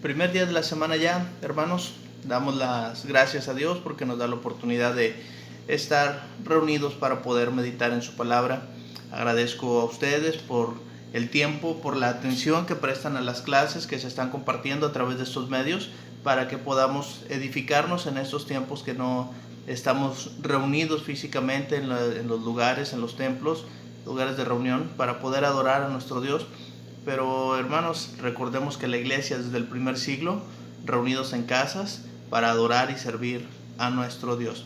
Primer día de la semana ya, hermanos. Damos las gracias a Dios porque nos da la oportunidad de estar reunidos para poder meditar en su palabra. Agradezco a ustedes por el tiempo, por la atención que prestan a las clases que se están compartiendo a través de estos medios para que podamos edificarnos en estos tiempos que no estamos reunidos físicamente en los lugares, en los templos, lugares de reunión, para poder adorar a nuestro Dios. Pero hermanos, recordemos que la iglesia desde el primer siglo, reunidos en casas para adorar y servir a nuestro Dios.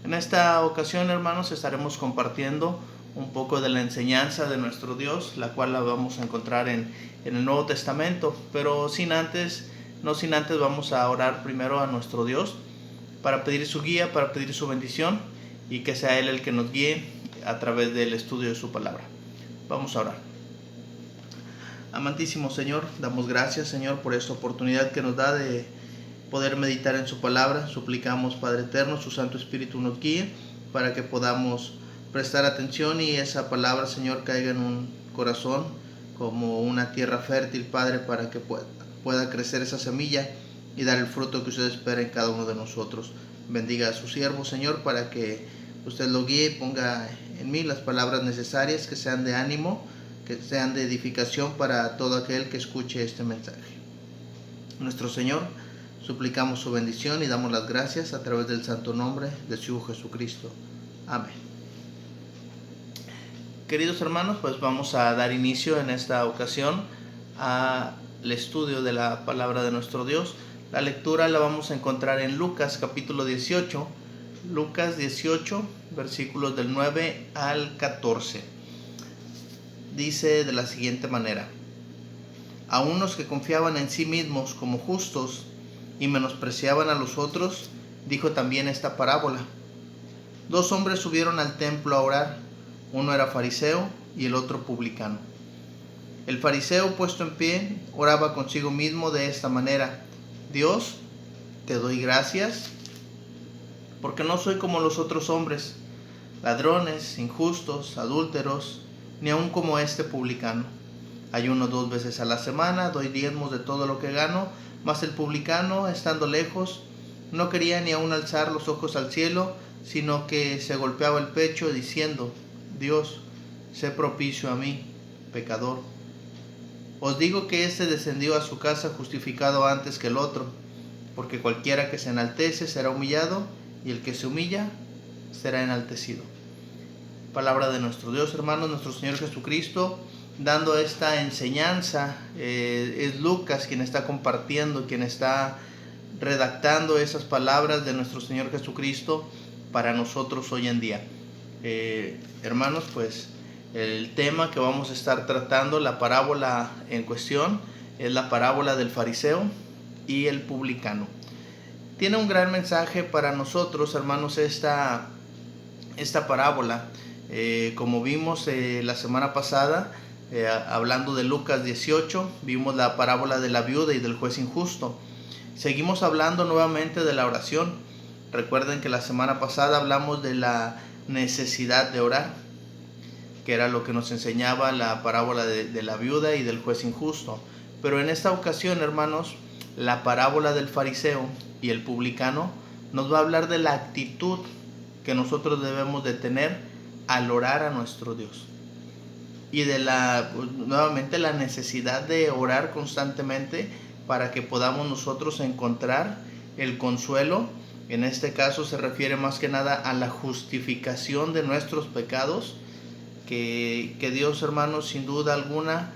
En esta ocasión, hermanos, estaremos compartiendo un poco de la enseñanza de nuestro Dios, la cual la vamos a encontrar en el Nuevo Testamento, pero no sin antes vamos a orar primero a nuestro Dios para pedir su guía, para pedir su bendición y que sea Él el que nos guíe a través del estudio de su palabra. Vamos a orar. Amantísimo Señor, damos gracias, Señor, por esta oportunidad que nos da de poder meditar en su palabra. Suplicamos, Padre eterno, su Santo Espíritu nos guíe para que podamos prestar atención y esa palabra, Señor, caiga en un corazón como una tierra fértil, Padre, para que pueda crecer esa semilla y dar el fruto que usted espera en cada uno de nosotros. Bendiga a su siervo, Señor, para que usted lo guíe y ponga en mí las palabras necesarias que sean de ánimo, que sean de edificación para todo aquel que escuche este mensaje. Nuestro Señor, suplicamos su bendición y damos las gracias a través del santo nombre de su Hijo Jesucristo. Amén. Queridos hermanos, pues vamos a dar inicio en esta ocasión al estudio de la palabra de nuestro Dios. La lectura la vamos a encontrar en Lucas capítulo 18, Lucas 18, versículos del 9 al 14. Dice de la siguiente manera: a unos que confiaban en sí mismos como justos y menospreciaban a los otros, dijo también esta parábola. Dos hombres subieron al templo a orar, uno era fariseo y el otro publicano. El fariseo, puesto en pie, oraba consigo mismo de esta manera: Dios, te doy gracias porque no soy como los otros hombres, ladrones, injustos, adúlteros, ni aun como este publicano. Ayuno 2 veces a la semana, doy diezmos de todo lo que gano. Mas el publicano, estando lejos, no quería ni aun alzar los ojos al cielo, sino que se golpeaba el pecho diciendo: Dios, sé propicio a mí, pecador. Os digo que éste descendió a su casa justificado antes que el otro, porque cualquiera que se enaltece será humillado, y el que se humilla será enaltecido. Palabra de nuestro Dios, hermanos. Nuestro Señor Jesucristo dando esta enseñanza, es Lucas quien está compartiendo, quien está redactando esas palabras de nuestro Señor Jesucristo para nosotros hoy en día. Hermanos, pues el tema que vamos a estar tratando, la parábola en cuestión, es la parábola del fariseo y el publicano. Tiene un gran mensaje para nosotros, hermanos, esta parábola. Como vimos la semana pasada, hablando de Lucas 18, vimos la parábola de la viuda y del juez injusto. Seguimos hablando nuevamente de la oración. Recuerden que la semana pasada hablamos de la necesidad de orar, que era lo que nos enseñaba la parábola de la viuda y del juez injusto. Pero en esta ocasión, hermanos, la parábola del fariseo y el publicano nos va a hablar de la actitud que nosotros debemos de tener al orar a nuestro Dios, y de nuevamente la necesidad de orar constantemente para que podamos nosotros encontrar el consuelo. En este caso se refiere más que nada a la justificación de nuestros pecados, que Dios, hermanos, sin duda alguna,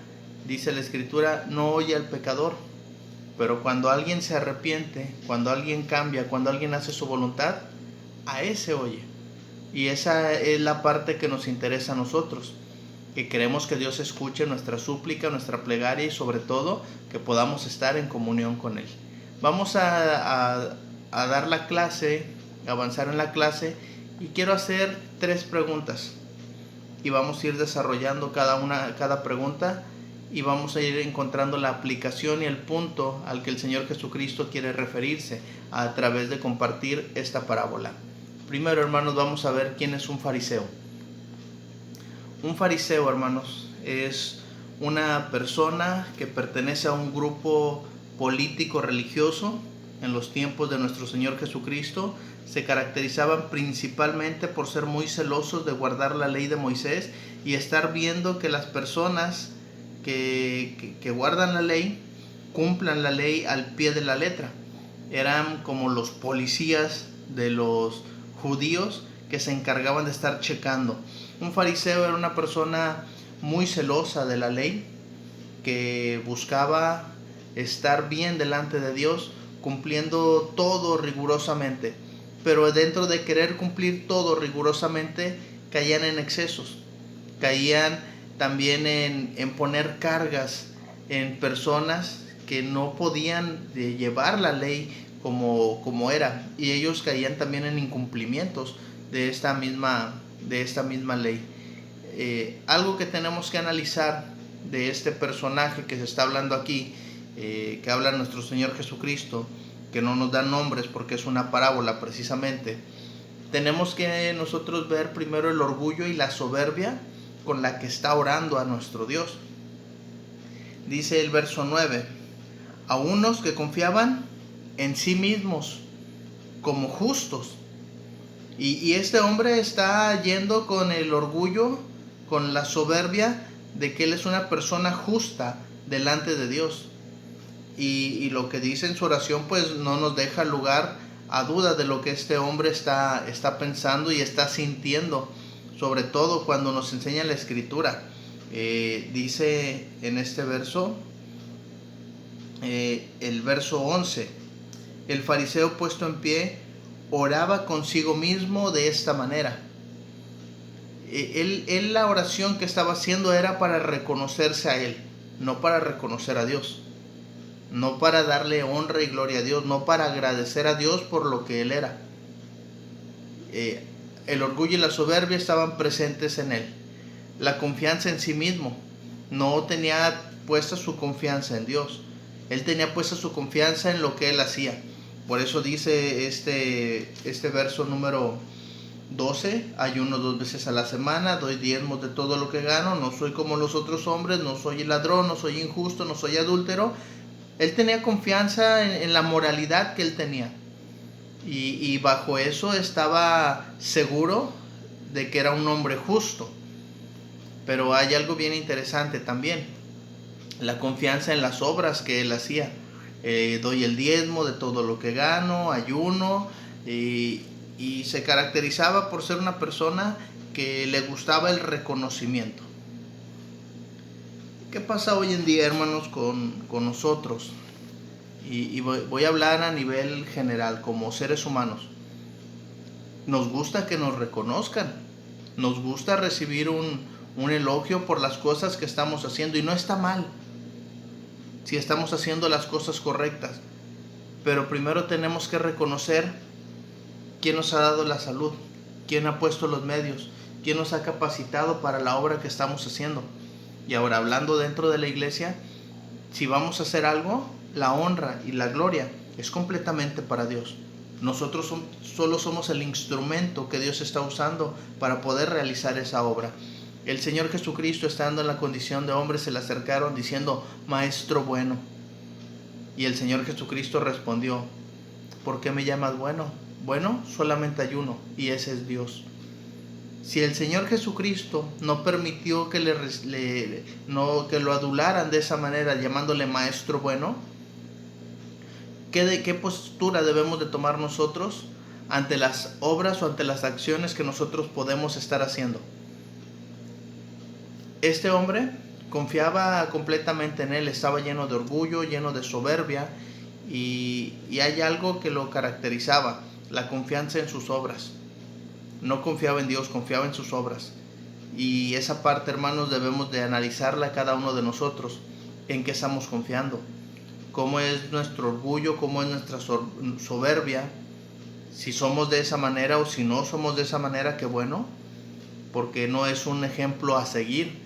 dice la Escritura, no oye al pecador, pero cuando alguien se arrepiente, cuando alguien cambia, cuando alguien hace su voluntad, a ese oye. Y esa es la parte que nos interesa a nosotros, que queremos que Dios escuche nuestra súplica, nuestra plegaria, y sobre todo que podamos estar en comunión con Él. Vamos a dar la clase, avanzar en la clase, y quiero hacer 3 preguntas y vamos a ir desarrollando cada pregunta, y vamos a ir encontrando la aplicación y el punto al que el Señor Jesucristo quiere referirse a través de compartir esta parábola. Primero, hermanos, vamos a ver quién es un fariseo. Un fariseo, hermanos, es una persona que pertenece a un grupo político-religioso en los tiempos de nuestro Señor Jesucristo se caracterizaban principalmente por ser muy celosos de guardar la ley de Moisés y estar viendo que las personas que guardan la ley cumplan la ley al pie de la letra. Eran como los policías de los judíos que se encargaban de estar checando. Un fariseo era una persona muy celosa de la ley, que buscaba estar bien delante de Dios, cumpliendo todo rigurosamente. Pero dentro de querer cumplir todo rigurosamente, caían en excesos. Caían también en poner cargas en personas que no podían llevar la ley como era. Y ellos caían también en incumplimientos de esta misma ley. Algo que tenemos que analizar de este personaje que se está hablando aquí, que habla nuestro Señor Jesucristo, que no nos da nombres porque es una parábola precisamente, tenemos que nosotros ver primero el orgullo y la soberbia con la que está orando a nuestro Dios. Dice el verso 9: a unos que confiaban en sí mismos como justos. Y este hombre está yendo con el orgullo, con la soberbia de que él es una persona justa delante de Dios. Y lo que dice en su oración pues no nos deja lugar a duda de lo que este hombre está pensando y está sintiendo, sobre todo cuando nos enseña la Escritura. Dice en este verso, el verso 11: el fariseo puesto en pie oraba consigo mismo de esta manera. Él la oración que estaba haciendo era para reconocerse a él, no para reconocer a Dios, no para darle honra y gloria a Dios, no para agradecer a Dios por lo que él era. El orgullo y la soberbia estaban presentes en él. La confianza en sí mismo, no tenía puesta su confianza en Dios, él tenía puesta su confianza en lo que él hacía. Por eso dice este verso número 12: ayuno 2 veces a la semana, doy diezmos de todo lo que gano, no soy como los otros hombres, no soy ladrón, no soy injusto, no soy adúltero. Él tenía confianza en la moralidad que él tenía, y bajo eso estaba seguro de que era un hombre justo. Pero hay algo bien interesante también: la confianza en las obras que él hacía. Doy el diezmo de todo lo que gano, ayuno, y se caracterizaba por ser una persona que le gustaba el reconocimiento. ¿Qué pasa hoy en día, hermanos, con nosotros? Y voy a hablar a nivel general, como seres humanos. Nos gusta que nos reconozcan, nos gusta recibir un elogio por las cosas que estamos haciendo, y no está mal si estamos haciendo las cosas correctas, pero primero tenemos que reconocer quién nos ha dado la salud, quién ha puesto los medios, quién nos ha capacitado para la obra que estamos haciendo. Y ahora, hablando dentro de la iglesia, si vamos a hacer algo, la honra y la gloria es completamente para Dios. Nosotros solo somos el instrumento que Dios está usando para poder realizar esa obra. El Señor Jesucristo, estando en la condición de hombre, se le acercaron diciendo: Maestro bueno. Y el Señor Jesucristo respondió: ¿por qué me llamas bueno? Bueno, solamente hay uno, y ese es Dios. Si el Señor Jesucristo no permitió que lo adularan de esa manera, llamándole Maestro bueno, ¿qué postura debemos de tomar nosotros ante las obras o ante las acciones que nosotros podemos estar haciendo? Este hombre confiaba completamente en él, estaba lleno de orgullo, lleno de soberbia, y hay algo que lo caracterizaba: la confianza en sus obras. No confiaba en Dios, confiaba en sus obras. Y esa parte, hermanos, debemos de analizarla cada uno de nosotros. ¿En qué estamos confiando? ¿Cómo es nuestro orgullo? ¿Cómo es nuestra soberbia? Si somos de esa manera o si no somos de esa manera, qué bueno, porque no es un ejemplo a seguir.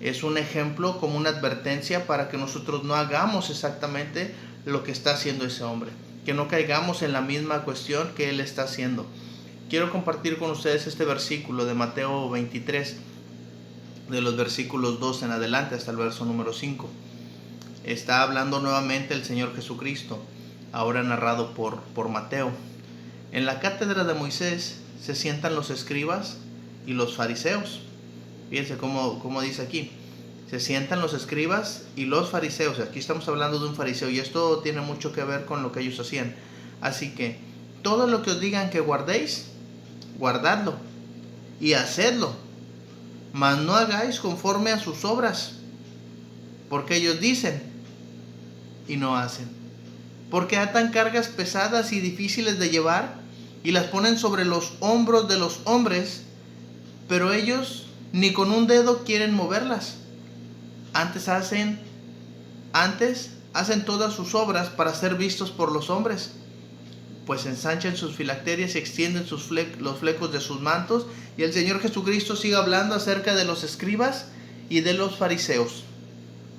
Es un ejemplo como una advertencia para que nosotros no hagamos exactamente lo que está haciendo ese hombre, que no caigamos en la misma cuestión que él está haciendo. Quiero compartir con ustedes este versículo de Mateo 23, de los versículos 2 en adelante hasta el verso número 5. está hablando nuevamente el Señor Jesucristo, ahora narrado por Mateo. En la cátedra de Moisés se sientan los escribas y los fariseos. Fíjense cómo dice aquí. Se sientan los escribas y los fariseos. Aquí estamos hablando de un fariseo y esto tiene mucho que ver con lo que ellos hacían. Así que todo lo que os digan que guardéis, guardadlo y hacedlo, mas no hagáis conforme a sus obras, porque ellos dicen y no hacen. Porque atan cargas pesadas y difíciles de llevar y las ponen sobre los hombros de los hombres, pero ellos ni con un dedo quieren moverlas. Antes hacen todas sus obras para ser vistos por los hombres, pues ensanchan sus filacterias y extienden los flecos de sus mantos. Y el Señor Jesucristo sigue hablando acerca de los escribas y de los fariseos.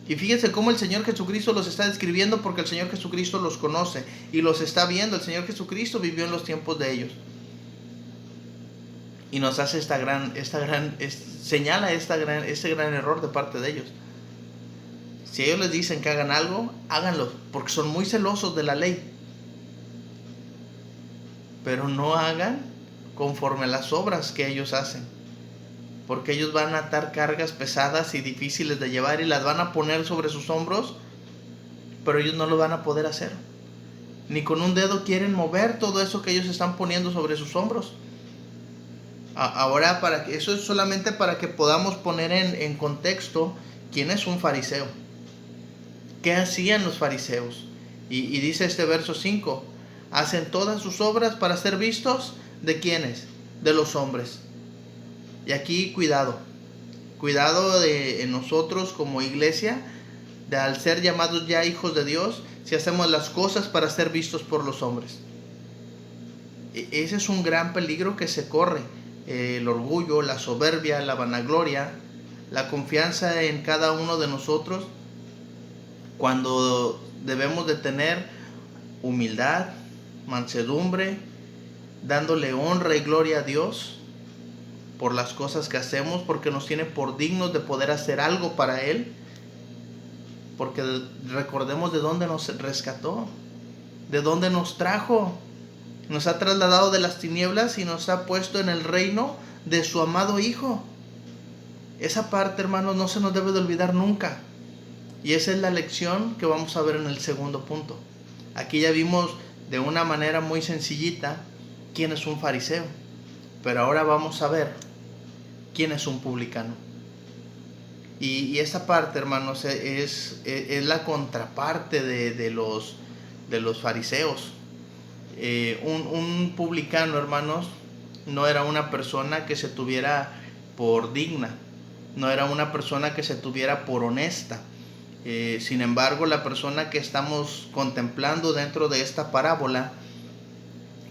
Y fíjense cómo el Señor Jesucristo los está describiendo, porque el Señor Jesucristo los conoce y los está viendo. El Señor Jesucristo vivió en los tiempos de ellos. Y nos hace señala este gran error de parte de ellos. Si ellos les dicen que hagan algo, háganlo, porque son muy celosos de la ley. Pero no hagan conforme a las obras que ellos hacen, porque ellos van a atar cargas pesadas y difíciles de llevar y las van a poner sobre sus hombros, pero ellos no lo van a poder hacer. Ni con un dedo quieren mover todo eso que ellos están poniendo sobre sus hombros. Ahora, eso es solamente para que podamos poner en contexto quién es un fariseo. ¿Qué hacían los fariseos? Y dice este verso 5, hacen todas sus obras para ser vistos, ¿de quiénes? De los hombres. Y aquí cuidado de nosotros como iglesia, de al ser llamados ya hijos de Dios, si hacemos las cosas para ser vistos por los hombres. Ese es un gran peligro que se corre. El orgullo, la soberbia, la vanagloria, la confianza en cada uno de nosotros, cuando debemos de tener humildad, mansedumbre, dándole honra y gloria a Dios por las cosas que hacemos, porque nos tiene por dignos de poder hacer algo para Él, porque recordemos de dónde nos rescató, de dónde nos trajo. Nos ha trasladado de las tinieblas y nos ha puesto en el reino de su amado Hijo. Esa parte, hermanos, no se nos debe de olvidar nunca. Y esa es la lección que vamos a ver en el segundo punto. Aquí ya vimos de una manera muy sencillita quién es un fariseo. Pero ahora vamos a ver quién es un publicano. Y esa parte, hermanos, es la contraparte de los fariseos. Un publicano, hermanos, no era una persona que se tuviera por digna, no era una persona que se tuviera por honesta. Sin embargo, la persona que estamos contemplando dentro de esta parábola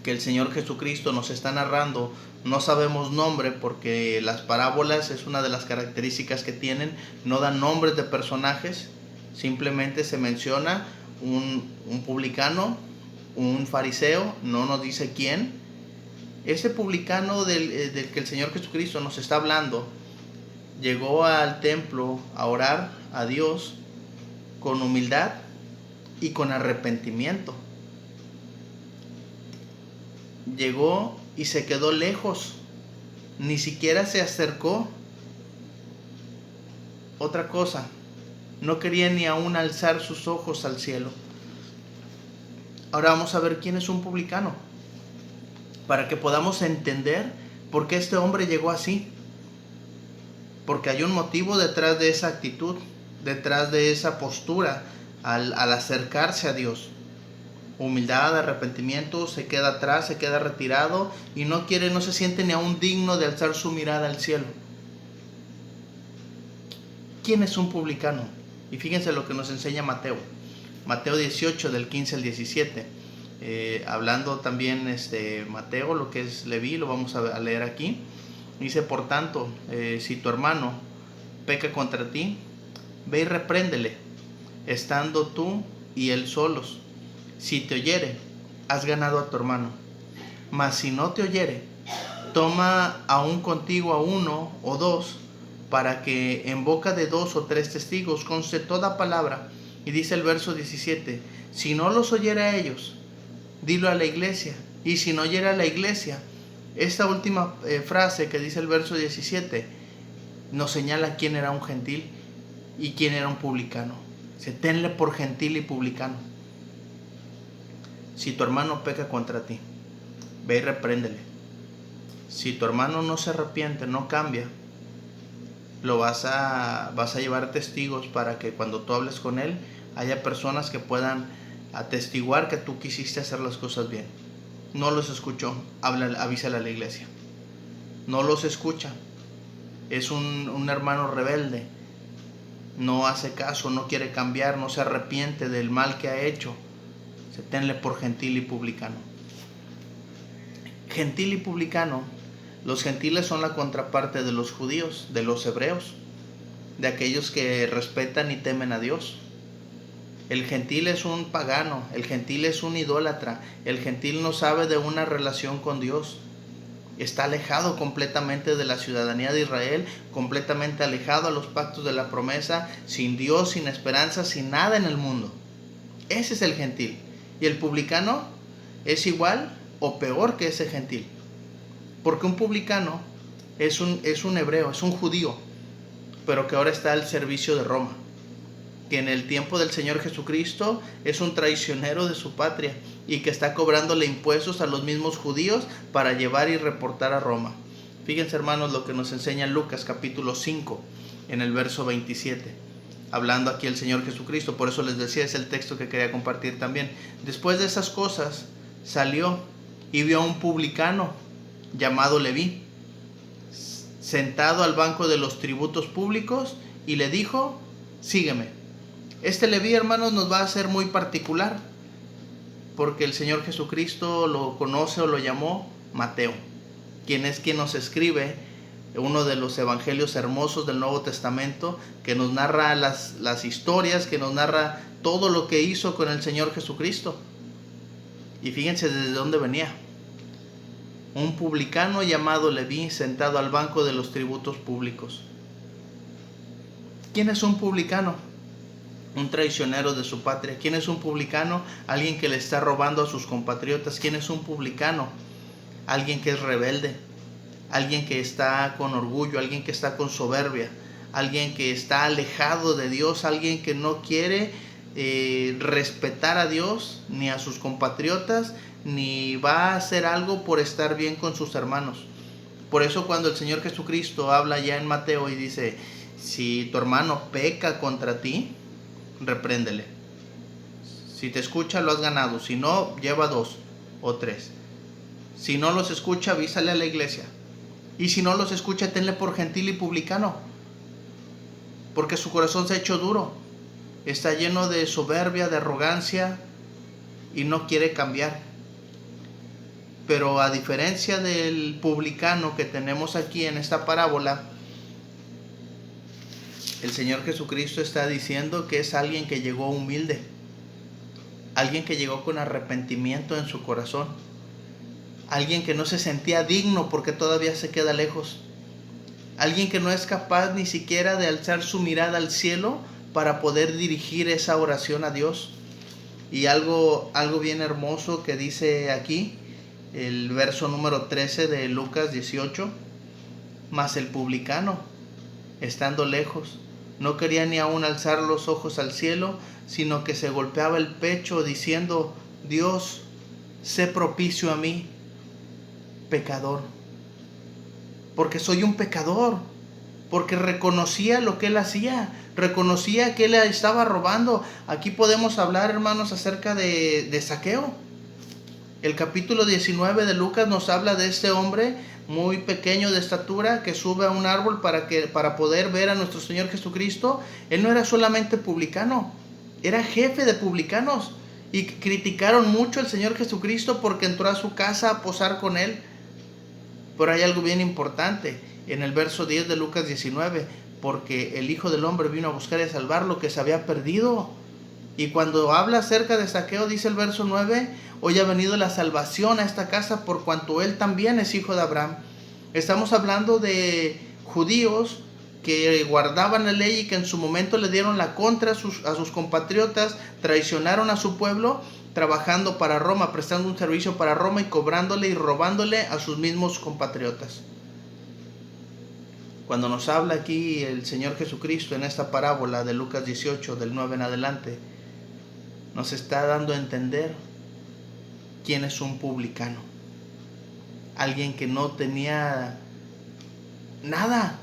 que el Señor Jesucristo nos está narrando, no sabemos nombre, porque las parábolas es una de las características que tienen, no dan nombres de personajes, simplemente se menciona un publicano, un fariseo, no nos dice quién. Ese publicano del que el Señor Jesucristo nos está hablando, llegó al templo a orar a Dios con humildad y con arrepentimiento. Llegó y se quedó lejos, ni siquiera se acercó. Otra cosa, no quería ni aún alzar sus ojos al cielo. Ahora vamos a ver quién es un publicano, para que podamos entender por qué este hombre llegó así. Porque hay un motivo detrás de esa actitud, detrás de esa postura al acercarse a Dios. Humildad, arrepentimiento, se queda atrás, se queda retirado y no se siente ni aún digno de alzar su mirada al cielo. ¿Quién es un publicano? Y fíjense lo que nos enseña Mateo 18 del 15 al 17. Hablando también Mateo, lo que es Leví, lo vamos a leer aquí. Dice: por tanto, si tu hermano peca contra ti, ve y repréndele, estando tú y él solos. Si te oyere, has ganado a tu hermano. Mas si no te oyere, toma aún contigo a uno o dos, para que en boca de 2 o 3 testigos conste toda palabra. Y dice el verso 17, si no los oyera a ellos, dilo a la iglesia. Y si no oyera a la iglesia, esta última frase que dice el verso 17, nos señala quién era un gentil y quién era un publicano. Se tenle por gentil y publicano. Si tu hermano peca contra ti, ve y repréndele. Si tu hermano no se arrepiente, no cambia, lo vas a llevar testigos para que cuando tú hables con él, haya personas que puedan atestiguar que tú quisiste hacer las cosas bien. No los escuchó, avísale a la iglesia. No los escucha. Es un hermano rebelde. No hace caso, no quiere cambiar, no se arrepiente del mal que ha hecho. Se tenle por gentil y publicano. Gentil y publicano. Los gentiles son la contraparte de los judíos, de los hebreos, de aquellos que respetan y temen a Dios. El gentil es un pagano, el gentil es un idólatra, el gentil no sabe de una relación con Dios. Está alejado completamente de la ciudadanía de Israel, completamente alejado a los pactos de la promesa, sin Dios, sin esperanza, sin nada en el mundo. Ese es el gentil. Y el publicano es igual o peor que ese gentil. Porque un publicano es un hebreo, es un judío, pero que ahora está al servicio de Roma. Que en el tiempo del Señor Jesucristo es un traicionero de su patria y que está cobrándole impuestos a los mismos judíos para llevar y reportar a Roma. Fíjense, hermanos, lo que nos enseña Lucas capítulo 5 en el verso 27. Hablando aquí el Señor Jesucristo, por eso les decía, es el texto que quería compartir también. Después de esas cosas salió y vio a un publicano llamado Leví, sentado al banco de los tributos públicos, y le dijo, sígueme. Este Leví, hermanos, nos va a ser muy particular, porque el Señor Jesucristo lo conoce o lo llamó Mateo, quien es quien nos escribe uno de los evangelios hermosos del Nuevo Testamento, que nos narra las historias, que nos narra todo lo que hizo con el Señor Jesucristo. Y fíjense desde dónde venía. Un publicano llamado Leví, sentado al banco de los tributos públicos. ¿Quién es un publicano? Un traicionero de su patria. ¿Quién es un publicano? Alguien que le está robando a sus compatriotas. ¿Quién es un publicano? Alguien que es rebelde, alguien que está con orgullo, alguien que está con soberbia, alguien que está alejado de Dios, alguien que no quiere respetar a Dios ni a sus compatriotas, ni va a hacer algo por estar bien con sus hermanos. Por eso cuando el Señor Jesucristo habla ya en Mateo y dice, si tu hermano peca contra ti, repréndele. Si te escucha, lo has ganado. Si no, lleva 2 o 3. Si no los escucha, avísale a la iglesia. Y si no los escucha, tenle por gentil y publicano. Porque su corazón se ha hecho duro. Está lleno de soberbia, de arrogancia, y no quiere cambiar. Pero a diferencia del publicano que tenemos aquí en esta parábola, el Señor Jesucristo está diciendo que es alguien que llegó humilde, alguien que llegó con arrepentimiento en su corazón, alguien que no se sentía digno porque todavía se queda lejos, alguien que no es capaz ni siquiera de alzar su mirada al cielo para poder dirigir esa oración a Dios. Y algo bien hermoso que dice aquí, el verso número 13 de Lucas 18, mas el publicano, estando lejos, no quería ni aún alzar los ojos al cielo, sino que se golpeaba el pecho diciendo, Dios, sé propicio a mí, pecador. Porque soy un pecador, porque reconocía lo que él hacía, reconocía que él estaba robando. Aquí podemos hablar, hermanos, acerca de Zaqueo. El capítulo 19 de Lucas nos habla de este hombre muy pequeño de estatura que sube a un árbol para poder ver a nuestro Señor Jesucristo. Él no era solamente publicano, era jefe de publicanos, y criticaron mucho al Señor Jesucristo porque entró a su casa a posar con él. Pero hay algo bien importante en el verso 10 de Lucas 19, porque el Hijo del Hombre vino a buscar y a salvar lo que se había perdido. Y cuando habla acerca de Zaqueo, dice el verso 9, hoy ha venido la salvación a esta casa por cuanto él también es hijo de Abraham. Estamos hablando de judíos que guardaban la ley y que en su momento le dieron la contra a sus compatriotas, traicionaron a su pueblo, trabajando para Roma, prestando un servicio para Roma y cobrándole y robándole a sus mismos compatriotas. Cuando nos habla aquí el Señor Jesucristo en esta parábola de Lucas 18, del 9 en adelante, nos está dando a entender quién es un publicano. Alguien que no tenía nada,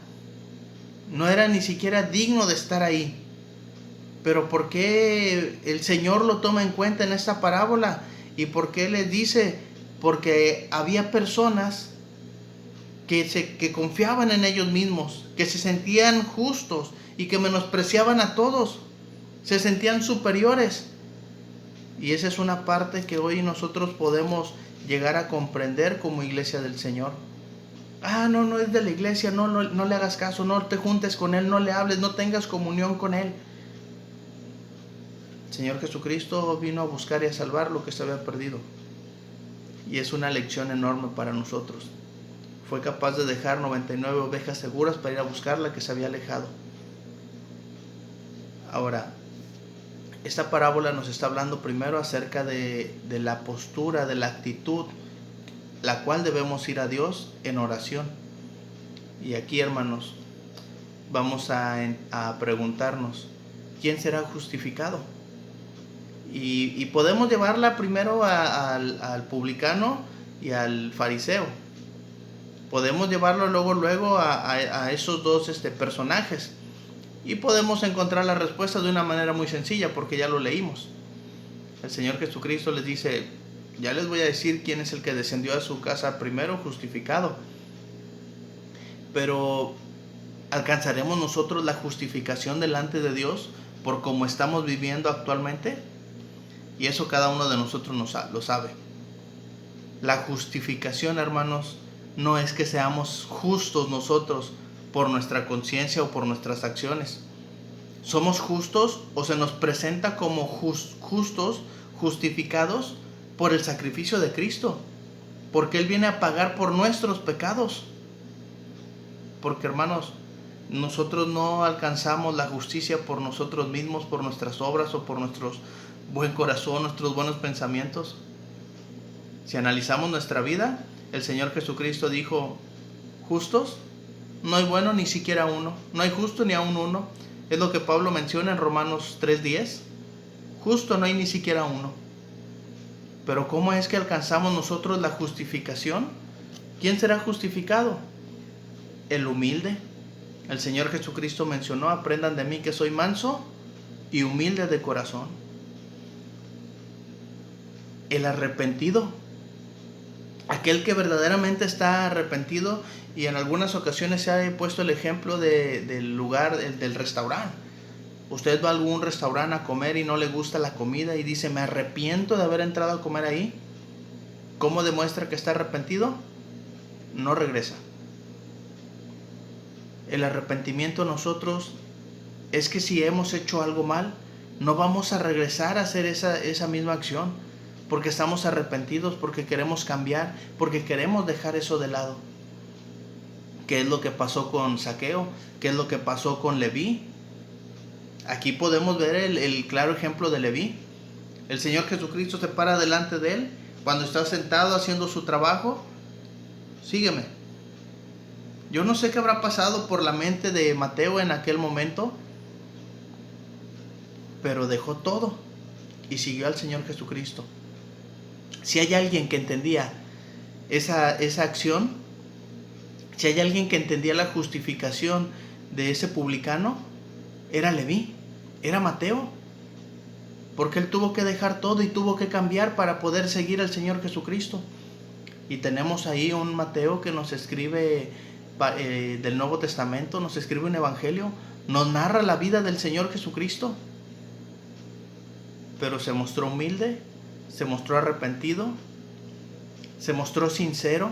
no era ni siquiera digno de estar ahí. Pero ¿por qué el Señor lo toma en cuenta en esta parábola? ¿Y por qué les dice? Porque había personas que confiaban en ellos mismos, que se sentían justos y que menospreciaban a todos, se sentían superiores. Y esa es una parte que hoy nosotros podemos llegar a comprender como iglesia del Señor. No es de la iglesia, no le hagas caso, no te juntes con él, no le hables, no tengas comunión con él. El Señor Jesucristo vino a buscar y a salvar lo que se había perdido. Y es una lección enorme para nosotros. Fue capaz de dejar 99 ovejas seguras para ir a buscar la que se había alejado. Ahora, esta parábola nos está hablando primero acerca de la postura, de la actitud, la cual debemos ir a Dios en oración. Y aquí, hermanos, vamos a preguntarnos, ¿quién será justificado? Y podemos llevarla primero al publicano y al fariseo. Podemos llevarlo luego a esos dos personajes. Y podemos encontrar la respuesta de una manera muy sencilla, porque ya lo leímos. El Señor Jesucristo les dice, ya les voy a decir quién es el que descendió a su casa primero justificado. Pero ¿alcanzaremos nosotros la justificación delante de Dios por cómo estamos viviendo actualmente? Y eso cada uno de nosotros lo sabe. La justificación, hermanos, no es que seamos justos nosotros por nuestra conciencia o por nuestras acciones. Somos justos o se nos presenta como justos, justificados por el sacrificio de Cristo, porque Él viene a pagar por nuestros pecados. Porque, hermanos, nosotros no alcanzamos la justicia por nosotros mismos, por nuestras obras o por nuestro buen corazón, nuestros buenos pensamientos. Si analizamos nuestra vida, el Señor Jesucristo dijo, justos, no hay bueno ni siquiera uno, no hay justo ni aun uno. Es lo que Pablo menciona en Romanos 3:10. Justo no hay ni siquiera uno. Pero ¿cómo es que alcanzamos nosotros la justificación? ¿Quién será justificado? El humilde. El Señor Jesucristo mencionó, aprendan de mí que soy manso y humilde de corazón. El arrepentido. Aquel que verdaderamente está arrepentido, y en algunas ocasiones se ha puesto el ejemplo del lugar, del restaurante. Usted va a algún restaurante a comer y no le gusta la comida y dice, me arrepiento de haber entrado a comer ahí. ¿Cómo demuestra que está arrepentido? No regresa. El arrepentimiento nosotros es que si hemos hecho algo mal, no vamos a regresar a hacer esa misma acción, porque estamos arrepentidos, porque queremos cambiar, porque queremos dejar eso de lado. ¿Qué es lo que pasó con Zaqueo? ¿Qué es lo que pasó con Leví? Aquí podemos ver el claro ejemplo de Leví. El Señor Jesucristo se para delante de él cuando está sentado haciendo su trabajo. Sígueme. Yo no sé qué habrá pasado por la mente de Mateo en aquel momento, pero dejó todo y siguió al Señor Jesucristo. Si hay alguien que entendía esa acción, si hay alguien que entendía la justificación de ese publicano, era Leví, era Mateo, porque él tuvo que dejar todo y tuvo que cambiar para poder seguir al Señor Jesucristo. Y tenemos ahí un Mateo que nos escribe del Nuevo Testamento, nos escribe un evangelio, nos narra la vida del Señor Jesucristo, pero se mostró humilde, se mostró arrepentido, se mostró sincero,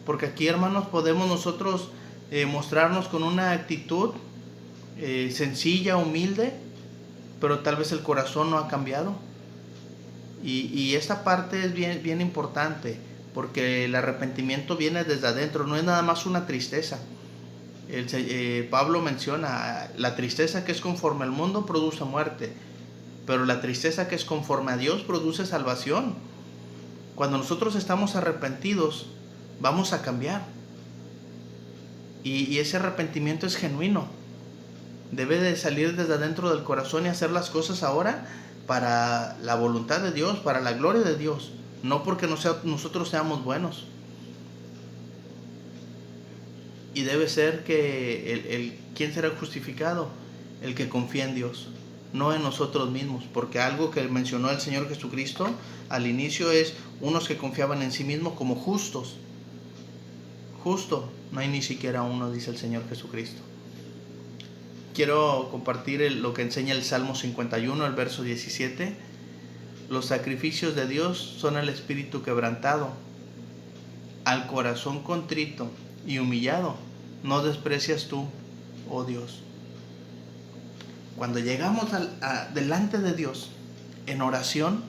porque aquí, hermanos, podemos nosotros mostrarnos con una actitud sencilla, humilde, pero tal vez el corazón no ha cambiado. Y esta parte es bien importante, porque el arrepentimiento viene desde adentro, no es nada más una tristeza. Pablo menciona, la tristeza que es conforme al mundo produce muerte, pero la tristeza que es conforme a Dios produce salvación. Cuando nosotros estamos arrepentidos, vamos a cambiar. Y ese arrepentimiento es genuino. Debe de salir desde adentro del corazón y hacer las cosas ahora para la voluntad de Dios, para la gloria de Dios, no porque nosotros seamos buenos. Y debe ser que ¿quién será justificado? El que confía en Dios, no en nosotros mismos, porque algo que mencionó el Señor Jesucristo al inicio es unos que confiaban en sí mismos como justos. Justo, no hay ni siquiera uno, dice el Señor Jesucristo. Quiero compartir lo que enseña el Salmo 51, el verso 17. Los sacrificios de Dios son el espíritu quebrantado. Al corazón contrito y humillado no desprecias tú, oh Dios. Cuando llegamos delante de Dios en oración,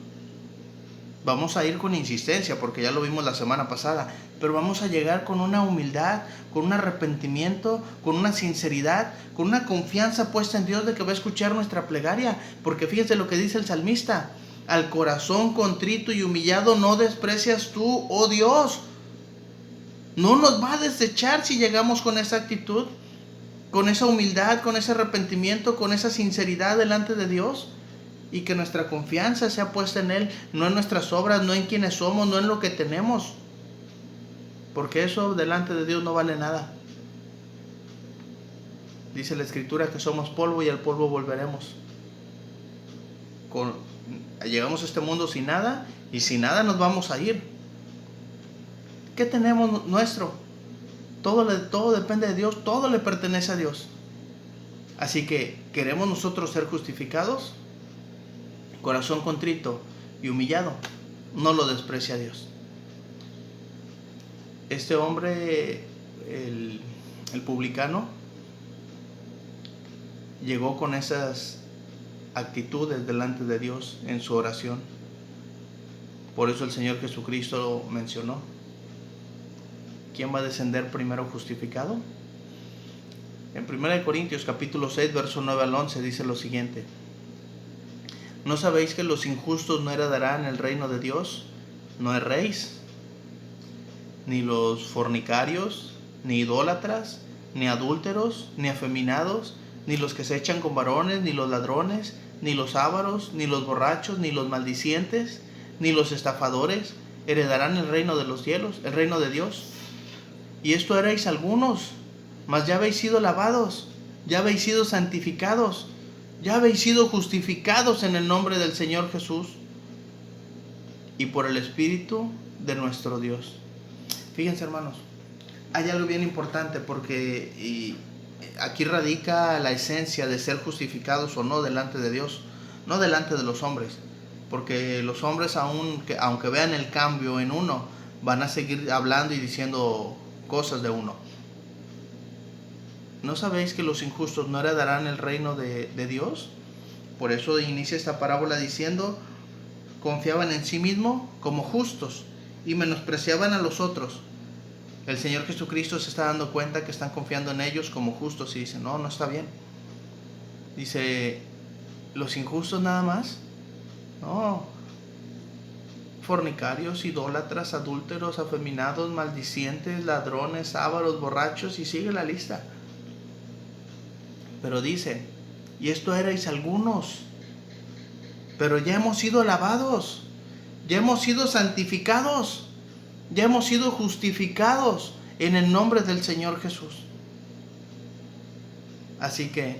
vamos a ir con insistencia, porque ya lo vimos la semana pasada, pero vamos a llegar con una humildad, con un arrepentimiento, con una sinceridad, con una confianza puesta en Dios de que va a escuchar nuestra plegaria, porque fíjense lo que dice el salmista: al corazón contrito y humillado no desprecias tú, oh Dios. No nos va a desechar si llegamos con esa actitud, con esa humildad, con ese arrepentimiento, con esa sinceridad delante de Dios, y que nuestra confianza sea puesta en Él, no en nuestras obras, no en quienes somos, no en lo que tenemos, porque eso delante de Dios no vale nada. Dice la Escritura que somos polvo y al polvo volveremos. Llegamos a este mundo sin nada, y sin nada nos vamos a ir. ¿Qué tenemos nuestro? Todo depende de Dios, todo le pertenece a Dios. Así que, ¿queremos nosotros ser justificados? Corazón contrito y humillado no lo desprecia a Dios. Este hombre, el publicano, llegó con esas actitudes delante de Dios en su oración. Por eso el Señor Jesucristo lo mencionó. ¿Quién va a descender primero justificado? En 1 Corintios capítulo 6, verso 9 al 11 dice lo siguiente: ¿no sabéis que los injustos no heredarán el reino de Dios? No erréis. Ni los fornicarios, ni idólatras, ni adúlteros, ni afeminados, ni los que se echan con varones, ni los ladrones, ni los ávaros, ni los borrachos, ni los maldicientes, ni los estafadores heredarán el reino de los cielos, el reino de Dios. Y esto erais algunos, mas ya habéis sido lavados, ya habéis sido santificados, ya habéis sido justificados en el nombre del Señor Jesús y por el Espíritu de nuestro Dios. Fíjense, hermanos, hay algo bien importante, porque aquí radica la esencia de ser justificados o no delante de Dios, no delante de los hombres, porque los hombres, aunque vean el cambio en uno, van a seguir hablando y diciendo cosas de uno. ¿No sabéis que los injustos no heredarán el reino de Dios? Por eso inicia esta parábola diciendo: confiaban en sí mismos como justos y menospreciaban a los otros. El Señor Jesucristo se está dando cuenta que están confiando en ellos como justos y dice: no está bien. Dice: ¿los injustos nada más? No. Fornicarios, idólatras, adúlteros, afeminados, maldicientes, ladrones, ávaros, borrachos, y sigue la lista. Pero dice: y esto erais algunos, pero ya hemos sido lavados, ya hemos sido santificados, ya hemos sido justificados en el nombre del Señor Jesús. Así que,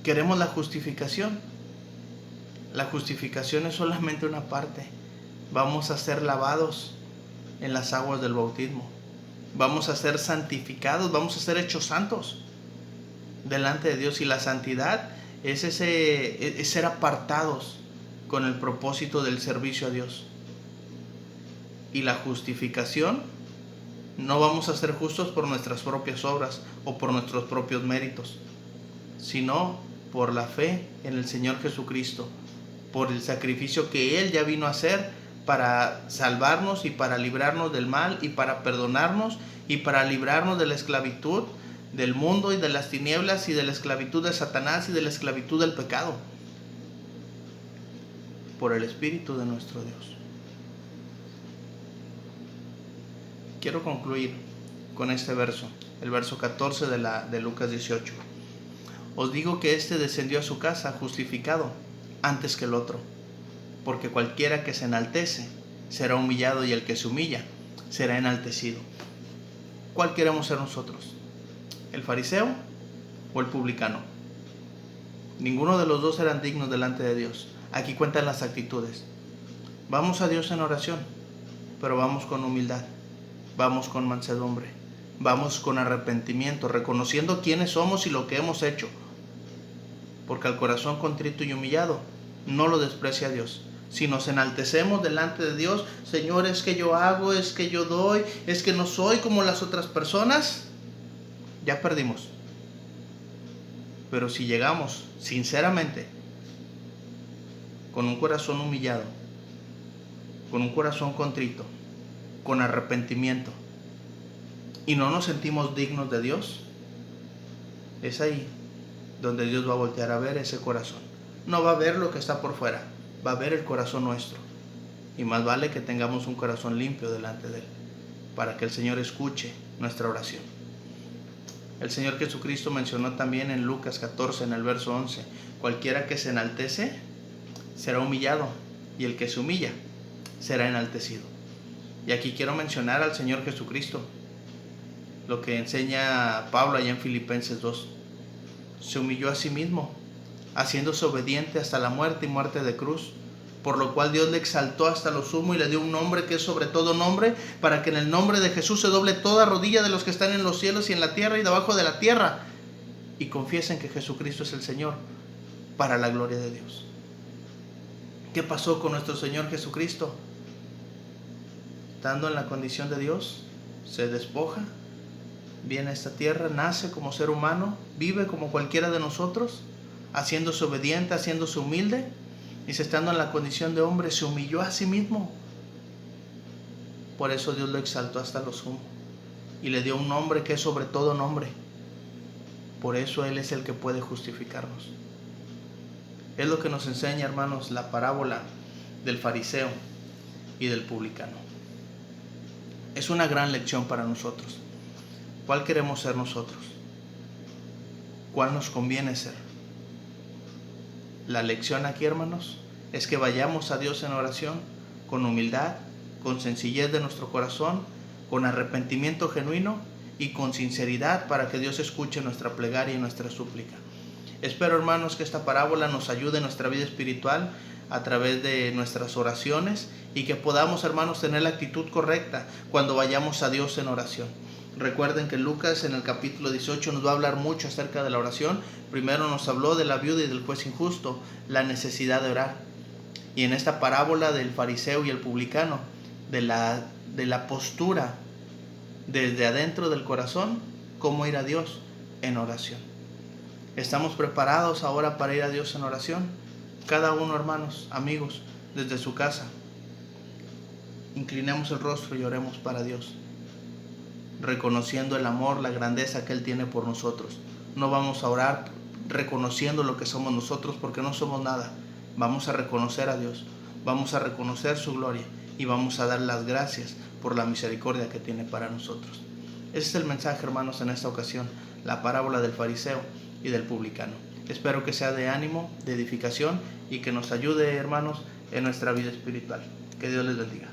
¿queremos la justificación? La justificación es solamente una parte. Vamos a ser lavados en las aguas del bautismo. Vamos a ser santificados, vamos a ser hechos santos delante de Dios. Y la santidad es ser apartados con el propósito del servicio a Dios. Y la justificación, no vamos a ser justos por nuestras propias obras o por nuestros propios méritos, sino por la fe en el Señor Jesucristo, por el sacrificio que Él ya vino a hacer para salvarnos y para librarnos del mal y para perdonarnos y para librarnos de la esclavitud del mundo y de las tinieblas y de la esclavitud de Satanás y de la esclavitud del pecado, por el Espíritu de nuestro Dios. Quiero concluir con este verso, el verso 14 de Lucas 18. Os digo que éste descendió a su casa justificado antes que el otro, porque cualquiera que se enaltece será humillado, y el que se humilla será enaltecido. ¿Cuál queremos ser nosotros? ¿El fariseo o el publicano? Ninguno de los dos eran dignos delante de Dios. Aquí cuentan las actitudes. Vamos a Dios en oración, pero vamos con humildad, vamos con mansedumbre, vamos con arrepentimiento, reconociendo quiénes somos y lo que hemos hecho, porque al corazón contrito y humillado no lo desprecia Dios. Si nos enaltecemos delante de Dios, Señor, es que yo hago, es que yo doy, es que no soy como las otras personas, ya perdimos. Pero si llegamos sinceramente, con un corazón humillado, con un corazón contrito, con arrepentimiento, y no nos sentimos dignos de Dios, es ahí donde Dios va a voltear a ver ese corazón. No va a ver lo que está por fuera, va a ver el corazón nuestro. Y más vale que tengamos un corazón limpio delante de Él, para que el Señor escuche nuestra oración. El Señor Jesucristo mencionó también en Lucas 14, en el verso 11, cualquiera que se enaltece será humillado, y el que se humilla será enaltecido. Y aquí quiero mencionar al Señor Jesucristo, lo que enseña Pablo allá en Filipenses 2. Se humilló a sí mismo, haciéndose obediente hasta la muerte y muerte de cruz, por lo cual Dios le exaltó hasta lo sumo y le dio un nombre que es sobre todo nombre, para que en el nombre de Jesús se doble toda rodilla de los que están en los cielos y en la tierra y debajo de la tierra, y confiesen que Jesucristo es el Señor, para la gloria de Dios. ¿Qué pasó con nuestro Señor Jesucristo? Estando en la condición de Dios, se despoja, viene a esta tierra, nace como ser humano, vive como cualquiera de nosotros, haciéndose obediente, haciéndose humilde, y estando en la condición de hombre, se humilló a sí mismo. Por eso Dios lo exaltó hasta lo sumo y le dio un nombre que es sobre todo nombre. Por eso Él es el que puede justificarnos. Es lo que nos enseña, hermanos, la parábola del fariseo y del publicano. Es una gran lección para nosotros. ¿Cuál queremos ser nosotros? ¿Cuál nos conviene ser? La lección aquí, hermanos, es que vayamos a Dios en oración con humildad, con sencillez de nuestro corazón, con arrepentimiento genuino y con sinceridad, para que Dios escuche nuestra plegaria y nuestra súplica. Espero, hermanos, que esta parábola nos ayude en nuestra vida espiritual a través de nuestras oraciones, y que podamos, hermanos, tener la actitud correcta cuando vayamos a Dios en oración. Recuerden que Lucas en el capítulo 18 nos va a hablar mucho acerca de la oración. Primero nos habló de la viuda y del juez injusto, la necesidad de orar. Y en esta parábola del fariseo y el publicano, de la postura desde adentro del corazón, cómo ir a Dios en oración. ¿Estamos preparados ahora para ir a Dios en oración? Cada uno, hermanos, amigos, desde su casa, inclinemos el rostro y oremos para Dios, reconociendo el amor, la grandeza que Él tiene por nosotros. No vamos a orar reconociendo lo que somos nosotros, porque no somos nada. Vamos a reconocer a Dios, vamos a reconocer su gloria y vamos a dar las gracias por la misericordia que tiene para nosotros. Ese es el mensaje, hermanos, en esta ocasión, la parábola del fariseo y del publicano. Espero que sea de ánimo, de edificación, y que nos ayude, hermanos, en nuestra vida espiritual. Que Dios les bendiga.